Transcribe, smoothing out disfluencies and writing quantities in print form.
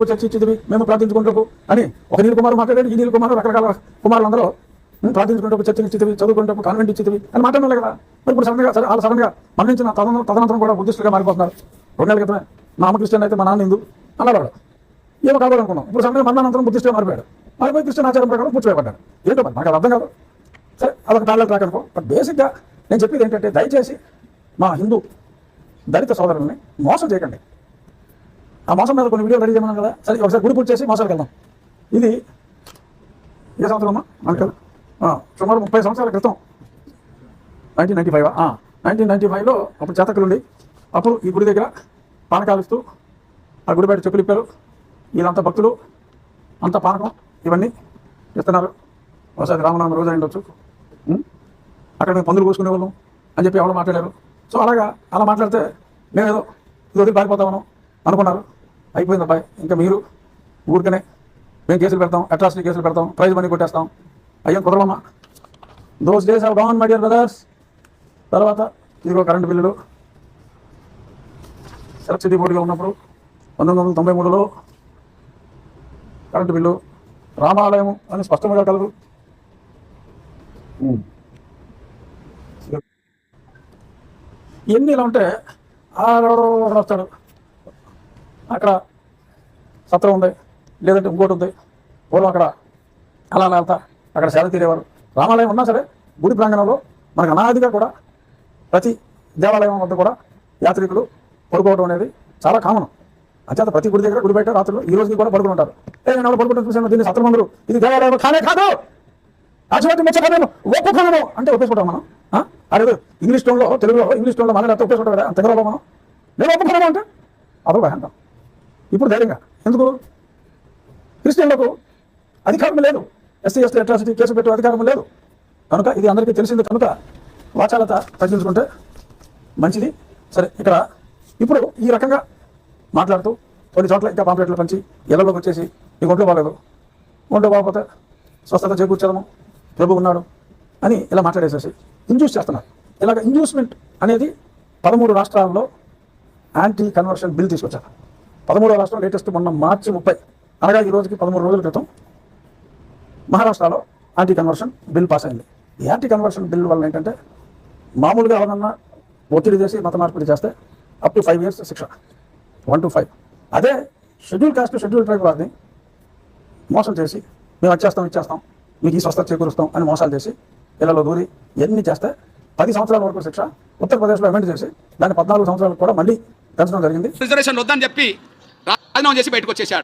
చర్చించితివి మేము ప్రార్థించుకుంటూ అని ఒక నీల్ కుమారు మాట్లాడాడు. ఈ నీల్ కుమారు రకరకాల కుమారులందరూ ప్రార్థించుకుంటూ చర్చలు చదువుకుంటూ కాన్వెంట్ ఇచ్చితివి అని మాట్లాడాలి కదా. మరి ఇప్పుడు సడన్గా సరే వాళ్ళు సడన్గా మరణించిన తదనంతరం కూడా బుద్ధిస్టులుగా మారిపోతున్నారు. 2 నెలల క్రితమే మా అమ్మ క్రిస్టియన్ అయితే మా నాన్న హిందూ అన్నాడు. ఏమో కావాలనుకున్నాం. ఇప్పుడు సడన్గా మరణానంతరం బుద్ధిస్టుగా మారిపోయాడు. మారిపోయి క్రిస్టియన్ ఆచారం ప్రకారం పూడ్చివేయబడ్డాడు. ఏంటో మరి నాకు అది అర్థం కాదు. సరే అదొక ప్యారలల్ ట్రాక్ అనుకో. బట్ బేసిక్గా నేను చెప్పేది ఏంటంటే దయచేసి మా హిందూ దళిత సోదరుల్ని మోసం చేయకండి. ఆ మోసం మీద కొన్ని వీడియోలు రెడీ చేయమన్నాం కదా. సరే ఒకసారి గుడి పూర్తి చేసి మోసాలకు వెళ్దాం. ఇది ఏ సంవత్సరం అమ్మా మనకు సుమారు 30 సంవత్సరాల క్రితం 1995 1995లో అప్పుడు చేతకులుండి అప్పుడు ఈ గుడి దగ్గర పానకాలిస్తూ ఆ గుడి బయట చెప్పులు ఇప్పారు. వీళ్ళంతా భక్తులు అంతా పానకం ఇవన్నీ ఇస్తున్నారు. ఒకసారి రామనామ రోజు అయిండొచ్చు. అక్కడ మేము పందులు కోసుకునే వాళ్ళం అని చెప్పి ఎవరో మాట్లాడారు. సో అలా మాట్లాడితే మేమేదో ఇది వదిలి పారిపోతామను అనుకున్నారు. అయిపోయింది అబ్బాయి. ఇంకా మీరు ఊరికనే మేము కేసులు పెడతాం, అట్రాసిటీ కేసులు పెడతాం, ప్రైజ్ మనీ కొట్టేస్తాం. అయ్యో కుదరమమ్మా. Those days have gone my dear brothers. తర్వాత ఇదిగో కరెంటు బిల్లులు ఎలక్ట్రిసిటీ బోర్డుగా ఉన్నప్పుడు 1993లో కరెంటు బిల్లు రామాలయం అని స్పష్టంగా కలదు. ఇవన్నీ ఇలా ఉంటే ఆడెవడో ఒకడు వస్తాడు. అక్కడ సత్రం ఉంది, లేదంటే ఇంకోటి ఉంది. పూర్వం అక్కడ అలా వెళ్తా అక్కడ సేద తీరేవారు. రామాలయం ఉన్నా సరే గుడి ప్రాంగణంలో మనకు అనాదిగా కూడా ప్రతి దేవాలయం వద్ద కూడా యాత్రికులు పడుకోవడం అనేది చాలా కామన్. అంచేత ప్రతి గుడి దగ్గర గుడి బయట రాత్రులు ఈ రోజుకి కూడా పడుకుని ఉంటారు. నేను ఎవరు పడుకుంటే చూసాను, దీన్ని సత్రం అందరూ ఇది దేవాలయం కానే కాదు, అటువంటి ముచ్చటను ఒప్పుకోను అంటే ఒప్పేసుకుంటాం మనం. అదే ఇంగ్లీష్ టోన్లో తెలుగులో మాట్లాడితే ఒప్పేసుకుంటాం కదా తెలుగులో మనం. నేను ఒప్పుకున్నాను అంటే అదో భయంటాం. ఇప్పుడు ధైర్యంగా ఎందుకు? క్రిస్టియన్లకు అధికారం లేదు, ఎస్సీ ఎస్టీ అట్రాసిటీ కేసు పెట్టే అధికారం లేదు కనుక ఇది అందరికీ తెలిసింది కనుక వాచాలత తగ్గించుకుంటే మంచిది. సరే ఇక్కడ ఇప్పుడు ఈ రకంగా మాట్లాడుతూ కొన్ని చోట్ల ఇంకా పాంప్లెట్లు పంచి ఇళ్లలోకి వచ్చేసి నీకు ఒంట్లో బాగలేదు, ఒంట్లో బాగపోతే స్వస్థత చేకూర్చడము ప్రభు ఉన్నాడు అని ఇలా మాట్లాడేసేసి ఇండ్యూస్ చేస్తున్నారు. ఇలాగ ఇండ్యూస్మెంట్ అనేది 13 రాష్ట్రాల్లో యాంటీ కన్వర్షన్ బిల్ తీసుకొచ్చారు. 13వ రాష్ట్రం లేటెస్ట్ మొన్న మార్చి 30 అనగా ఈ రోజుకి 13 రోజుల క్రితం మహారాష్ట్రలో యాంటీ కన్వర్షన్ బిల్ పాస్ అయింది. ఈ యాంటీ కన్వర్షన్ బిల్ వల్ల ఏంటంటే మామూలుగా ఎవరన్నా ఒత్తిడి చేసి మత మార్పిడి చేస్తే అప్ టు 5 years శిక్ష, 1 to 5. అదే షెడ్యూల్ కాస్ట్ షెడ్యూల్ ట్రైబ్ వారిని మోసం చేసి మేము ఇచ్చేస్తాం మీకు ఈ స్వస్థత చేకూరుస్తాం అని మోసాలు చేసి ఇళ్లలో దూరి ఎన్ని చేస్తే 10 సంవత్సరాల వరకు శిక్ష. ఉత్తరప్రదేశ్లో అమెండ్ చేసి దాన్ని 14 సంవత్సరాలకు కూడా మళ్ళీ పెంచడం జరిగింది. రిజర్వేషన్ వద్దని చెప్పి రాజీనామా చేసి బయటకు వచ్చేసాడు.